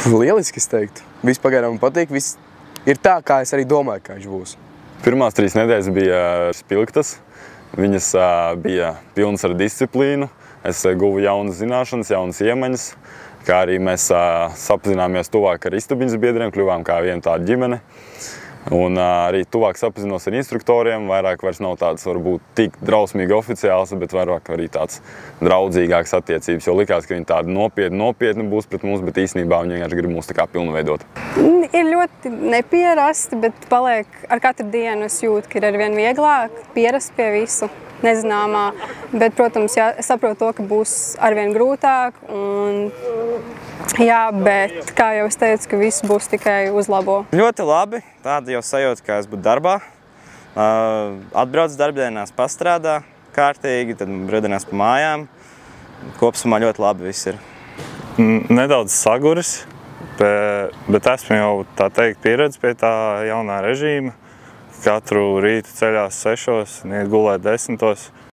Lieliski, es teiktu. Viss pagaidām man patīk, viss ir tā, kā es arī domāju, kā viņš būs. Pirmās 3 nedēļas bija spilgtas. Viņas bija pilnas ar disciplīnu. Es guvu jaunas zināšanas, jaunas iemaņas, kā arī mēs sapazināmies tuvāk ar istabiņas biedriem, kļuvām kā viena tāda ģimene. Un arī tuvāk sapazinos ar instruktoriem, vairāk vairs nav tāds varbūt tik drausmīgi oficiāls, bet vairāk arī tāds draudzīgāks attiecības, jo likās, ka viņi tādi nopietni būs pret mums, bet īstenībā viņi vienkārši grib mūs tā kā pilnveidot. Ir ļoti nepierasti, bet paliek ar katru dienu es jūtu, ka ir arvien vieglāk pierast pie visu nezināmā, bet, protams, es saprotu to, ka būs arvien grūtāk, bet, kā jau es teicu, ka viss būs tikai uzlabo. Ļoti labi, tāda jau sajūta, kā es būtu darbā. Atbrauc darbdienās, pastrādā kārtīgi, tad brīvdienās pa mājām. Kopsumā ļoti labi viss ir. Nedaudz saguris, bet esmu jau, tā teikt, pieredzis pie tā jaunā režīma. Katru rītu ceļās 6 un iet gulēt 10.